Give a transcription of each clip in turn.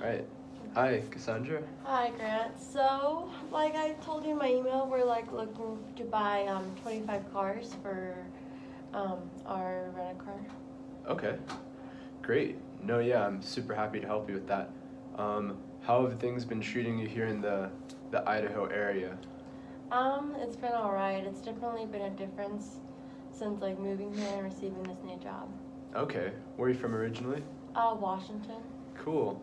Alright. Hi, Cassandra. Hi, Grant. So, like I told you in my email, we're like looking to buy 25 cars for our rent-a-car. Okay. Great. No, yeah, I'm super happy to help you with that. How have things been treating you here in the Idaho area? It's been alright. It's definitely been a difference since like moving here and receiving this new job. Okay. Where are you from originally? Washington. Cool.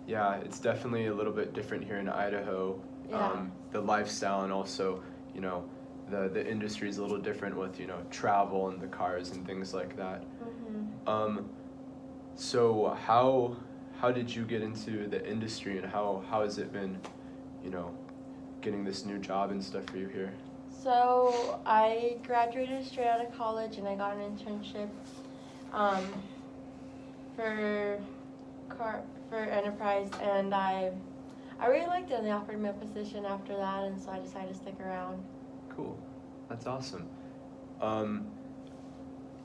Yeah, it's definitely a little bit different here in Idaho. Yeah. The lifestyle and also, you know, the industry is a little different with, travel and the cars and things like that. Mhm. So how did you get into the industry and how has it been, you know, getting this new job and stuff for you here? So I graduated straight out of college and I got an internship um, for for Enterprise, and I really liked it, and they offered me a position after that, and so I decided to stick around. Cool. That's awesome. Um,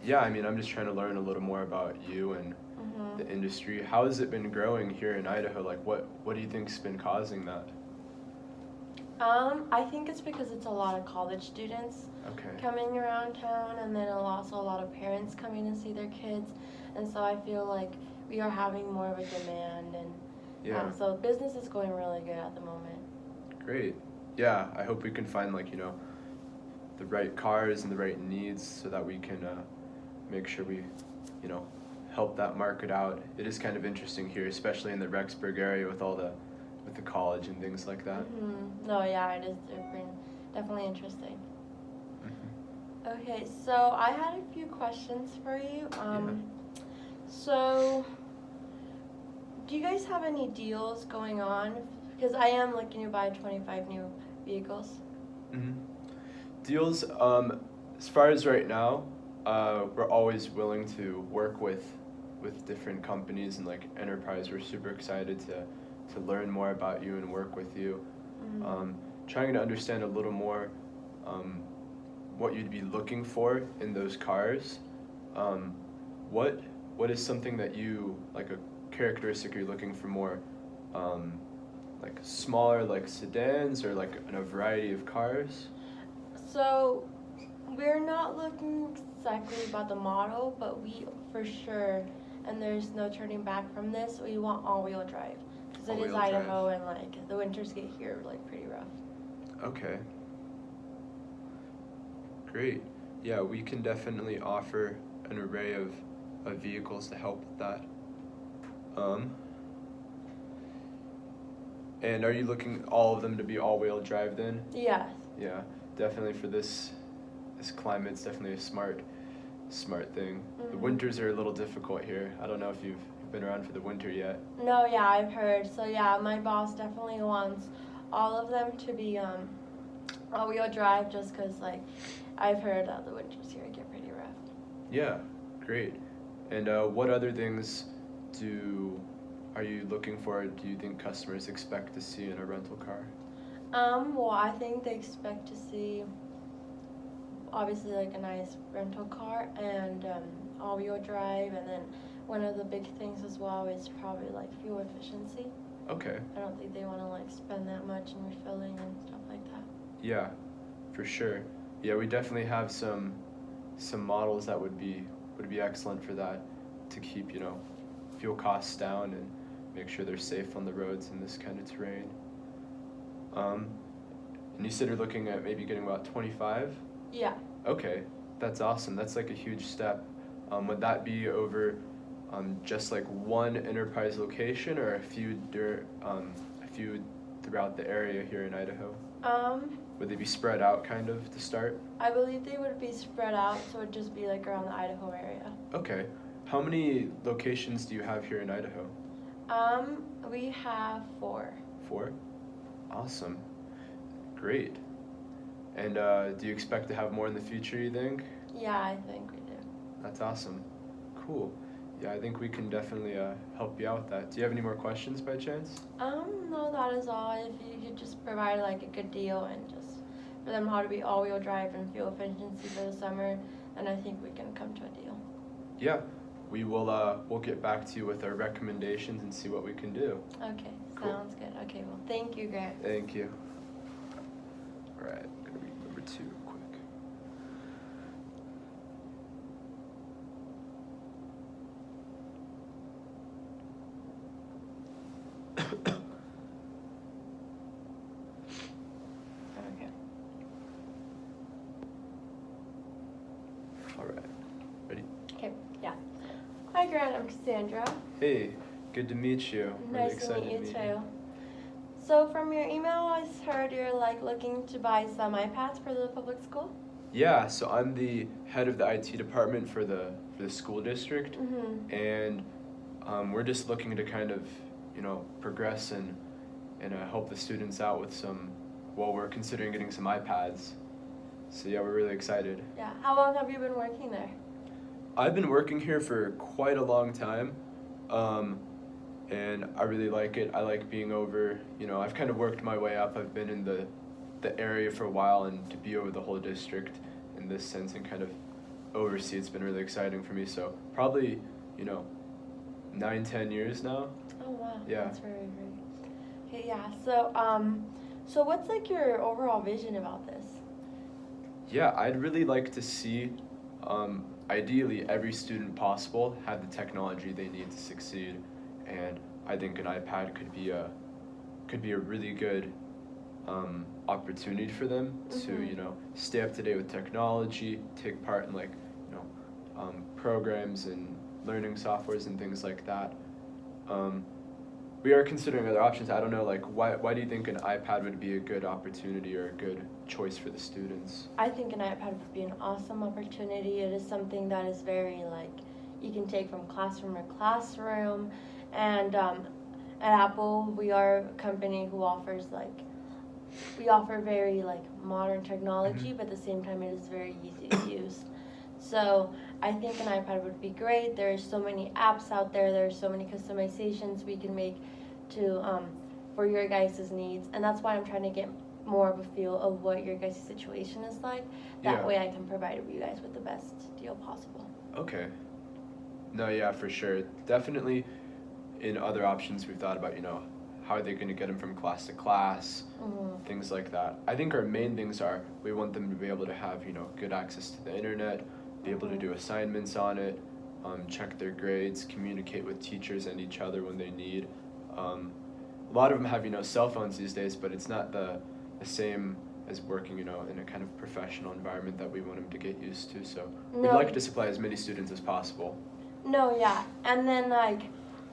yeah, I mean, I'm just trying to learn a little more about you and the Mhm. industry. How has it been growing here in Idaho? Like, what do you think's been causing that? I think it's because it's a lot of college students Okay. coming around town, and then also a lot of parents coming to see their kids, and so I feel like we are having more of a demand, and Yeah. so business is going really good at the moment. Great. Yeah, I hope we can find like, the right cars and the right needs so that we can make sure we, you know, help that market out. It is kind of interesting here, especially in the Rexburg area with with the college and things like that. No, yeah, it is different. Definitely interesting. Hmm. Okay, so I had a few questions for you. So do you guys have any deals going on? Because I am looking to buy 25 new vehicles. Hmm. Deals, as far as right now, we're always willing to work with different companies and like Enterprise. We're super excited to learn more about you and work with you. Mm-hmm. Trying to understand a little more um, what you'd be looking for in those cars. Um, what what is something that you like a characteristic you're looking for more, um, like smaller like sedans or like in a variety of cars? So we're not looking exactly about the model, but we for sure, and there's no turning back from this, we want all-wheel drive. Because it is All-wheel drive. Idaho, and like the winters get here like pretty rough. Okay. Great. Yeah, we can definitely offer an array of vehicles to help with that. Um, and are you looking all of them to be all-wheel drive then? Yes. Yeah, definitely for this climate, it's definitely a smart thing. The Mm-hmm. winters are a little difficult here. I don't know if you've been around for the winter yet. No, yeah, I've heard. So yeah, my boss definitely wants all of them to be all-wheel drive, just because like I've heard that the winters here get pretty rough. Yeah, great. And what other things do are you looking for? Do you think customers expect to see in a rental car? Well, I think they expect to see obviously like a nice rental car and all-wheel drive, and then one of the big things as well is probably like fuel efficiency. Okay. I don't think they want to like spend that much in refilling and stuff like that. Yeah, for sure. Yeah, we definitely have some models that would be excellent for that to keep, fuel costs down and make sure they're safe on the roads in this kind of terrain. Um, and you said you're looking at maybe getting about 25? Yeah. Okay, that's awesome. That's like a huge step. Would that be over just like one enterprise location or a few throughout the area here in Idaho? Would they be spread out kind of to start? I believe they would be spread out, so it'd just be like around the Idaho area. Okay. How many locations do you have here in Idaho? We have 4. 4? Awesome. Great. And do you expect to have more in the future, you think? Yeah, I think we do. That's awesome. Cool. Yeah, I think we can definitely help you out with that. Do you have any more questions by chance? No, that is all. If you could just provide like a good deal and just for them how to be all-wheel drive and fuel efficiency for the summer, then I think we can come to a deal. Yeah. we'll get back to you with our recommendations and see what we can do. Okay, Cool. sounds good. Okay, well, thank you, Grant. Thank you. All right, I'm gonna read number 2 quick. Okay. All right, ready? Okay, yeah. Hi, Grant. I'm Cassandra. Hey, good to meet you. Really Nice to excited meet you meet too. So from your email, I heard you're like looking to buy some iPads for the public school. Yeah, so I'm the head of the IT department for the school district, Mhm. and we're just looking to kind of, progress and help the students out with some. Well, we're considering getting some iPads. So yeah, we're really excited. Yeah. How long have you been working there? I've been working here for quite a long time, and I really like it. I like being over. I've kind of worked my way up. I've been in the area for a while, and to be over the whole district in this sense and kind of oversee, it's been really exciting for me. So probably, 9-10 years now. Oh wow. Yeah. That's very great. Okay, yeah. So what's like your overall vision about this? Yeah, I'd really like to see, ideally, every student possible have the technology they need to succeed, and I think an iPad could be a really good opportunity for them to Mhm. stay up to date with technology, take part in programs and learning softwares and things like that. We are considering other options. I don't know, why do you think an iPad would be a good opportunity or a good choice for the students? I think an iPad would be an awesome opportunity. It is something that is very you can take from classroom to classroom, and at Apple we are a company who offers we offer very modern technology, Mhm. but at the same time it is very easy to use. So I think an iPad would be great. There are so many apps out there. There are so many customizations we can make to for your guys' needs, and that's why I'm trying to get more of a feel of what your guys' situation is like. That Yeah. way I can provide you guys with the best deal possible. Okay. No, yeah, for sure. Definitely in other options we've thought about, how are they going to get them from class to class, Mhm. things like that. I think our main things are we want them to be able to have, good access to the internet, be able to do assignments on it, check their grades, communicate with teachers and each other when they need. A lot of them have, cell phones these days, but it's not the same as working, in a kind of professional environment that we want them to get used to. So we'd No. like to supply as many students as possible. No, yeah. And then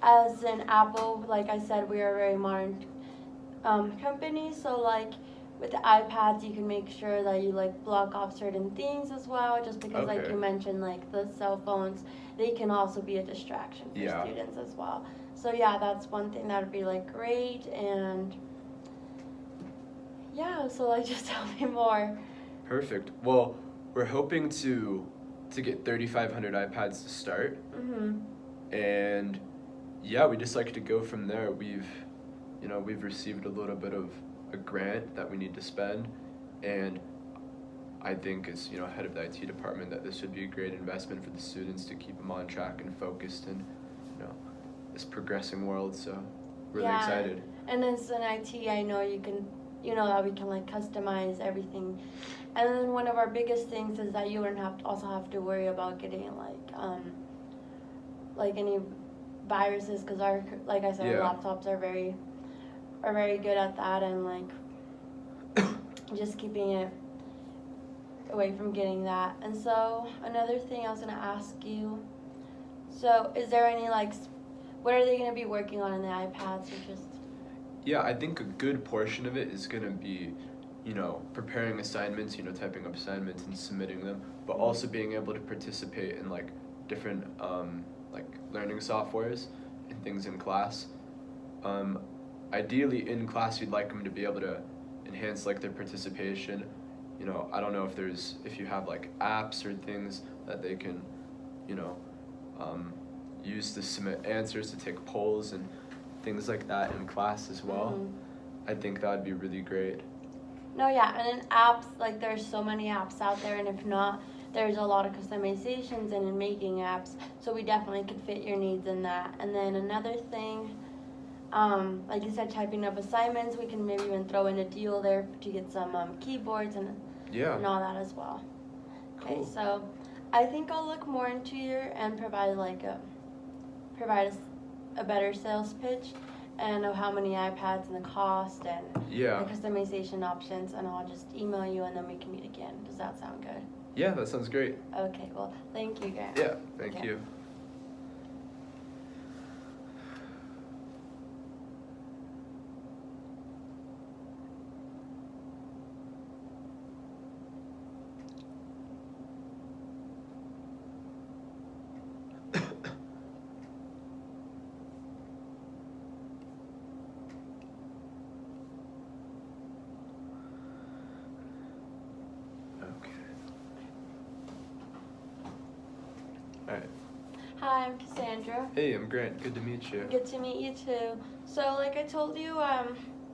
as an Apple, like I said, we are a very modern company, so with the iPads you can make sure that you block off certain things as well, just because like Okay. you mentioned, the cell phones, they can also be a distraction for Yeah. students as well. So yeah, that's one thing that would be great. And yeah, so just tell me more. Perfect. Well, we're hoping to get 3,500 iPads to start, and yeah, we just like to go from there. We've received a little bit of a grant that we need to spend, and I think as head of the IT department that this would be a great investment for the students to keep them on track and focused in this progressing world. So really Yeah. excited. And as an IT, I know that we can customize everything. And then one of our biggest things is that you wouldn't also have to worry about getting any viruses, because like I said, Yeah. our laptops are very good at that, and just keeping it away from getting that. And so another thing I was gonna ask you, so is there any what are they gonna be working on in the iPads, or just? Yeah, I think a good portion of it is going to be, preparing assignments, typing up assignments and submitting them, but also being able to participate in different learning softwares and things in class. Ideally in class, you'd like them to be able to enhance their participation. I don't know if you have apps or things that they can, use to submit answers, to take polls and things like that in class as well. I think that would be really great. No, yeah, and in apps, there's so many apps out there, and if not, there's a lot of customizations and in making apps, so we definitely could fit your needs in that. And then another thing, like you said, typing up assignments, we can maybe even throw in a deal there to get some keyboards and Yeah. all that as well. Okay, Cool. so I think I'll look more into your and provide us a better sales pitch and of how many iPads and the cost and Yeah. the customization options, and I'll just email you and then we can meet again. Does that sound good? Yeah, that sounds great. Okay, well, thank you, Grant. Yeah, thank Okay. you. Okay. All right. Hi, I'm Cassandra. Hey, I'm Grant. Good to meet you. Good to meet you too. So, like I told you,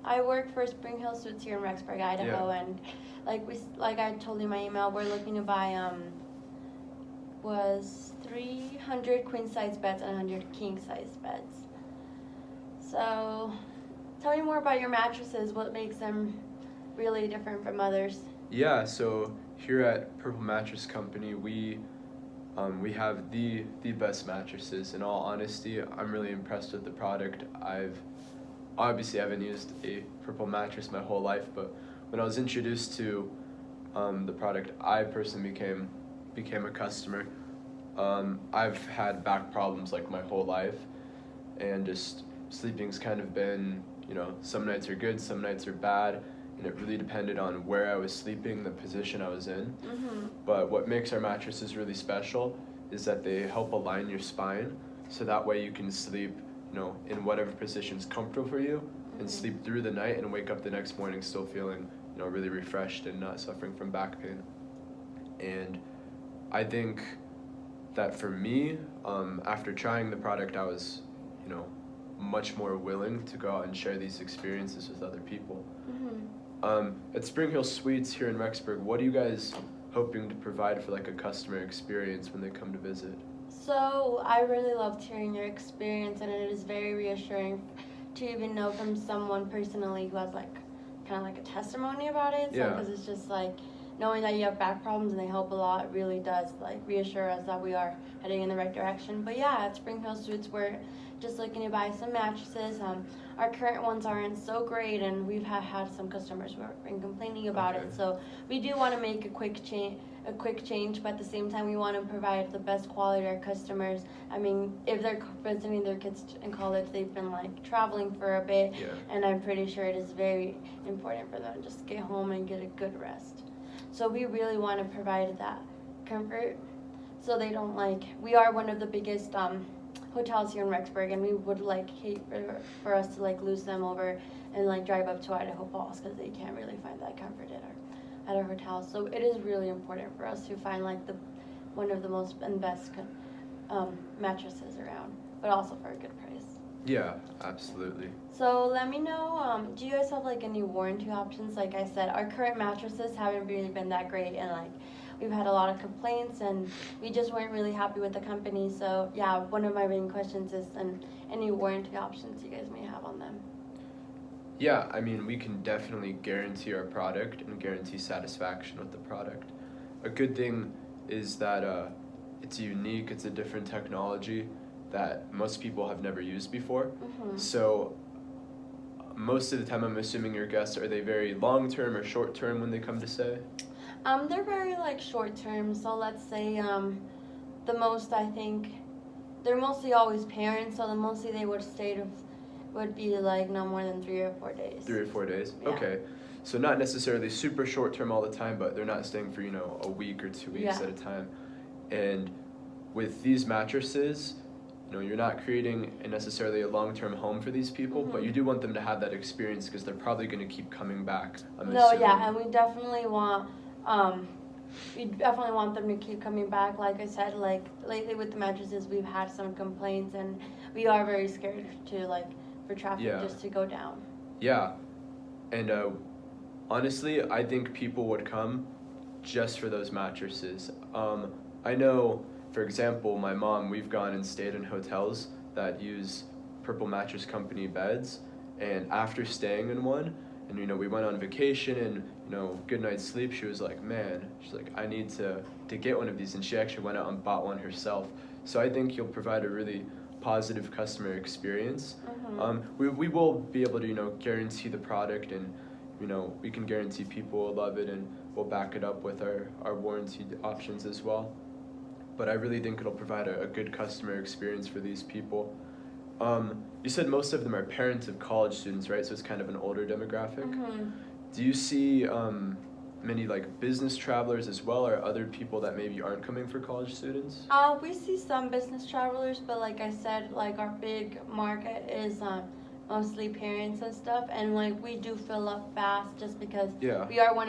I work for Spring Hill Suites here in Rexburg, Idaho, Yeah. and like I told you in my email, we're looking to buy was 300 queen size beds and 100 king size beds. So, tell me more about your mattresses. What makes them really different from others? Yeah, so here at Purple Mattress Company, we have the best mattresses. In all honesty, I'm really impressed with the product. I haven't used a Purple mattress my whole life, but when I was introduced to the product, I personally became a customer. I've had back problems like my whole life, and just sleeping's kind of been, some nights are good, some nights are bad, and it really depended on where I was sleeping, the position I was in. Mm-hmm. But what makes our mattresses really special is that they help align your spine, so that way you can sleep, in whatever position's comfortable for you, and sleep through the night and wake up the next morning still feeling, really refreshed and not suffering from back pain. And I think that for me, after trying the product, I was, much more willing to go out and share these experiences with other people. Mm-hmm. At Spring Hill Suites here in Rexburg, what are you guys hoping to provide for like a customer experience when they come to visit? So I really loved hearing your experience, and it is very reassuring to even know from someone personally who has kind of like a testimony about it. So Yeah. because it's just knowing that you have back problems and they help a lot really does reassure us that we are heading in the right direction. But yeah, at Spring Hill Suites, we're just looking to buy some mattresses. Our current ones aren't so great, and we've had some customers who have been complaining about Okay. it. So we do want to make a quick change, but at the same time, we want to provide the best quality to our customers. I mean, if they're visiting their kids in college, they've been traveling for a bit, Yeah. and I'm pretty sure it is very important for them to just get home and get a good rest. So we really want to provide that comfort, so they don't we are one of the biggest hotels here in Rexburg, and we would hate for us to lose them over and drive up to Idaho Falls, because they can't really find that comfort at our hotel. So it is really important for us to find one of the most and best mattresses around, but also for a good price. Yeah, absolutely. So let me know, do you guys have any warranty options? Like I said, our current mattresses haven't really been that great, and we've had a lot of complaints, and we just weren't really happy with the company. So yeah, one of my main questions is any warranty options you guys may have on them. Yeah, I mean, we can definitely guarantee our product and guarantee satisfaction with the product. A good thing is that it's unique, it's a different technology that most people have never used before. Mm-hmm. So most of the time, I'm assuming your guests, are they very long-term or short-term when they come to stay? They're very short term. So let's say the most, I think they're mostly always parents. So the mostly they would stay would be no more than 3 or 4 days. 3 or 4 days? Yeah. Okay. So not necessarily super short-term all the time, but they're not staying for, a week or 2 weeks Yeah. at a time. And with these mattresses, you're not creating necessarily a long-term home for these people, but you do want them to have that experience because they're probably going to keep coming back. I'm No, assuming. yeah, and we definitely want them to keep coming back. Like I said, lately with the mattresses, we've had some complaints, and we are very scared for traffic Yeah. just to go down. Yeah, and honestly, I think people would come just for those mattresses. I know, for example, my mom, we've gone and stayed in hotels that use Purple Mattress Company beds, and after staying in one, and we went on vacation and good night's sleep, she was like, man, she's like, I need to get one of these, and she actually went out and bought one herself. So I think you'll provide a really positive customer experience. We will be able to guarantee the product, and we can guarantee people will love it, and we'll back it up with our warranty options as well. But I really think it'll provide a good customer experience for these people. You said most of them are parents of college students, right? So it's kind of an older demographic. Do you see many like business travelers as well, or other people that maybe aren't coming for college students? We see some business travelers, but like I said, like our big market is mostly parents and stuff, and like we do fill up fast just because we are one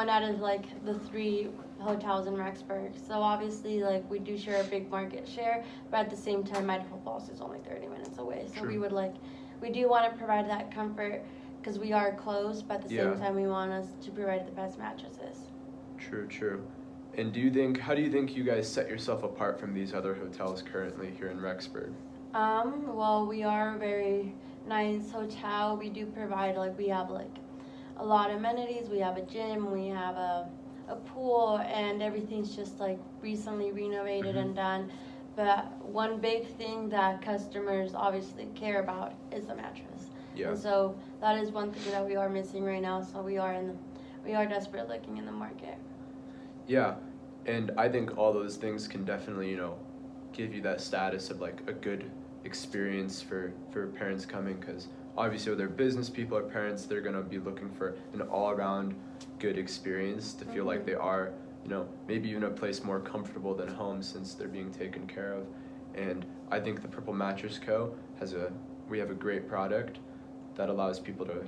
out of like the 3 hotels in Rexburg. So obviously like we do share a big market share, but at the same time Idaho Falls is only 30 minutes away. So we do want to provide that comfort because we are close, but at the same time we want us to provide the best mattresses. True. And how do you think you guys set yourself apart from these other hotels currently here in Rexburg? Well, we are a very nice hotel. We do provide we have a lot of amenities. We have a gym, we have a pool, and everything's just recently renovated and done. But one big thing that customers obviously care about is the mattress. And so that is one thing that we are missing right now. So we are desperate looking in the market. Yeah, and I think all those things can definitely give you that status of like a good experience for parents coming, because obviously they're business people or parents, they're gonna be looking for an all-around good experience to feel like they are maybe even a place more comfortable than home since they're being taken care of. And I think the Purple Mattress Co. we have a great product that allows people to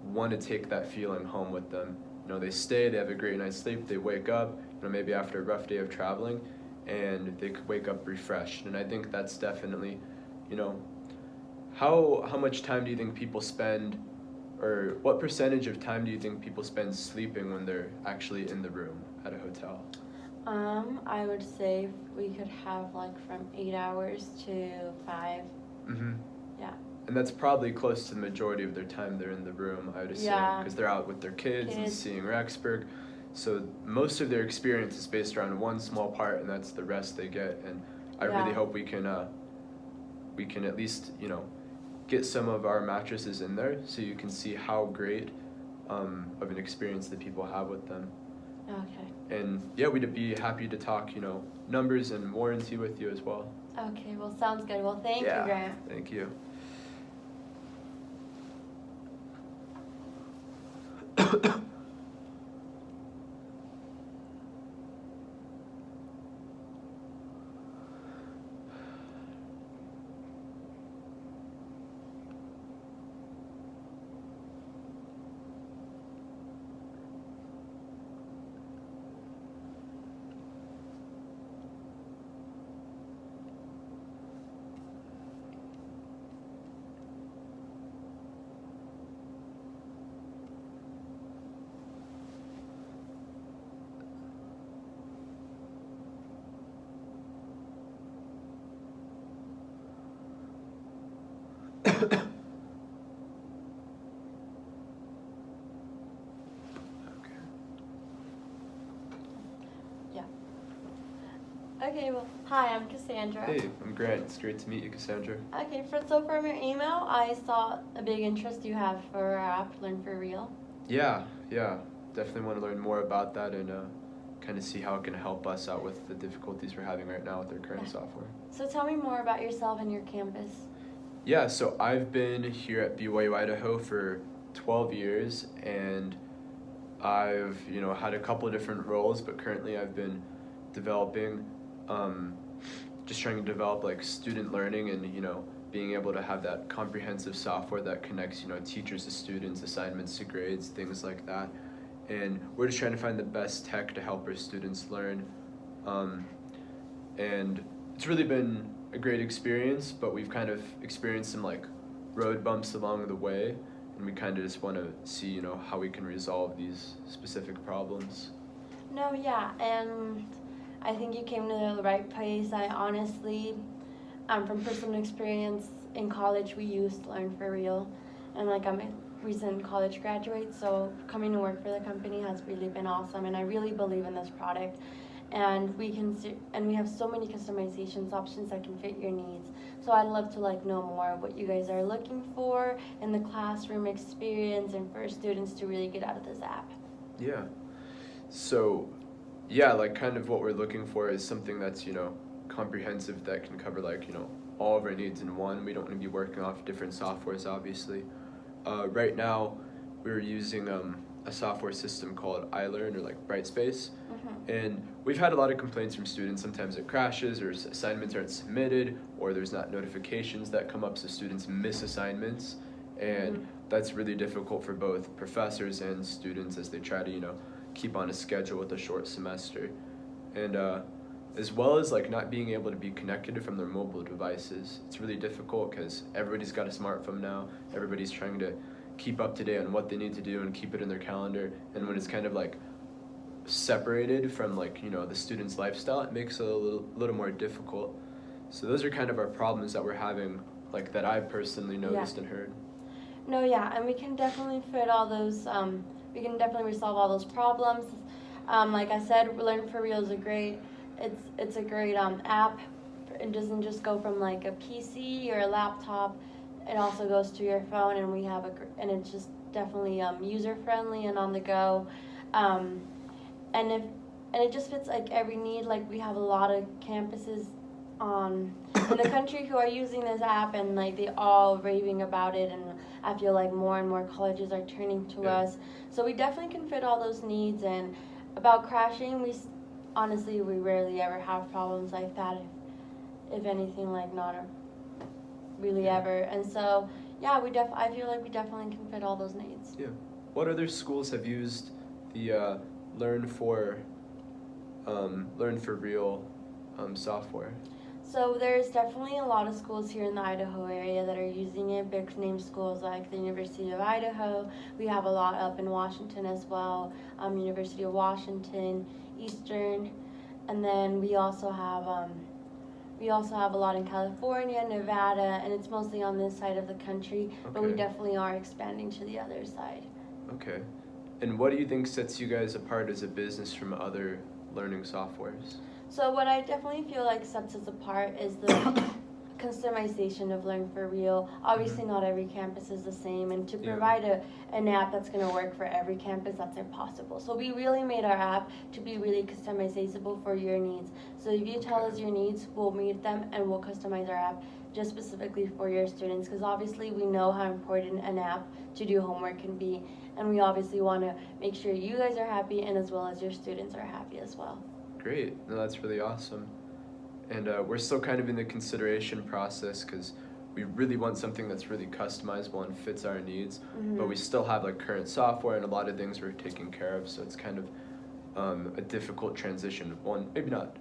want to take that feeling home with them. They stay, they have a great night's sleep, they wake up maybe after a rough day of traveling, and they could wake up refreshed. And I think that's definitely how much time do you think people spend, or what percentage of time do you think people spend sleeping when they're actually in the room at a hotel? I would say we could have from 8 hours to 5. Yeah. And that's probably close to the majority of their time they're in the room, I would assume, because they're out with their kids and seeing Rexburg. So most of their experience is based around one small part, and that's the rest they get. And I really hope we can at least get some of our mattresses in there so you can see how great of an experience that people have with them. Okay. And we'd be happy to talk numbers and warranty with you as well. Okay, well, sounds good. Well, thank you, Grant. Thank you. Okay, well, hi, I'm Cassandra. Hey, I'm Grant. It's great to meet you, Cassandra. Okay, so from your email, I saw a big interest you have for our app, Learn for Real. Yeah. Definitely want to learn more about that and kind of see how it can help us out with the difficulties we're having right now with our current software. So tell me more about yourself and your campus. Yeah, so I've been here at BYU Idaho for 12 years, and I've had a couple of different roles, but currently I've been developing just trying to develop student learning and being able to have that comprehensive software that connects teachers to students, assignments to grades, things like that. And we're just trying to find the best tech to help our students learn, and it's really been a great experience, but we've kind of experienced some road bumps along the way. and we kind of just want to see, you know, how we can resolve these specific problems. No, yeah, and I think you came to the right place. I honestly, from personal experience, in college we used Learn for Real, and like I'm a recent college graduate, so coming to work for the company has really been awesome, and I really believe in this product. And we have so many customizations options that can fit your needs. So I'd love to like know more of what you guys are looking for in the classroom experience and for students to really get out of this app. Yeah. So, yeah, like kind of what we're looking for is something that's, you know, comprehensive, that can cover like, you know, all of our needs in one. We don't want to be working off different softwares, obviously. Right now, we're using a software system called iLearn, or like Brightspace. And we've had a lot of complaints from students. Sometimes it crashes, or assignments aren't submitted, or there's not notifications that come up, so students miss assignments. And that's really difficult for both professors and students as they try to, you know, keep on a schedule with a short semester. And as well as like not being able to be connected from their mobile devices. It's really difficult because everybody's got a smartphone now. Everybody's trying to keep up to date on what they need to do and keep it in their calendar. And when it's kind of like separated from like, you know, the student's lifestyle, it makes it a little more difficult. So those are kind of our problems that we're having, like that I personally noticed and heard. No, yeah, and we can definitely fit all those, we can definitely resolve all those problems. Like I said, Learn for Real is it's a great app. It doesn't just go from like a PC or a laptop. It also goes to your phone, and and it's just definitely user friendly and on the go. And it just fits like every need. Like we have a lot of campuses in the country who are using this app, and like they all raving about it, and I feel like more and more colleges are turning to us. So we definitely can fit all those needs. And about crashing, honestly we rarely ever have problems like that, if anything, like not really ever. And so yeah, I feel like we definitely can fit all those needs. Yeah. What other schools have used the Learn for Real software? So there's definitely a lot of schools here in the Idaho area that are using it. Big name schools like the University of Idaho. We have a lot up in Washington as well. University of Washington, Eastern, and then we also have a lot in California, Nevada, and it's mostly on this side of the country. Okay. But we definitely are expanding to the other side. Okay. And what do you think sets you guys apart as a business from other learning softwares? So what I definitely feel like sets us apart is the customization of Learn for Real. Obviously not every campus is the same, and to provide an app that's going to work for every campus, that's impossible. So we really made our app to be really customizable for your needs. So if you tell us your needs, we'll meet them and we'll customize our app just specifically for your students, because obviously we know how important an app to do homework can be, and we obviously want to make sure you guys are happy, and as well as your students are happy as well. Great. No, that's really awesome. And we're still kind of in the consideration process because we really want something that's really customizable and fits our needs, but we still have like current software and a lot of things we're taking care of, so it's kind of a difficult transition. One, maybe not,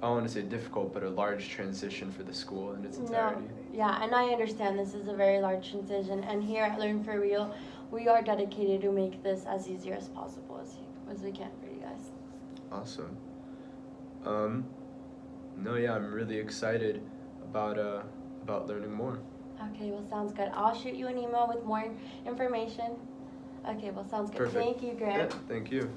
I don't want to say difficult, but a large transition for the school in its entirety. No, yeah, and I understand this is a very large transition, and here at Learn for Real, we are dedicated to make this as easy as possible as we can for you guys. Awesome. No, yeah, I'm really excited about learning more. Okay, well, sounds good. I'll shoot you an email with more information. Okay, well, sounds good. Perfect. Thank you, Grant. Yeah, thank you.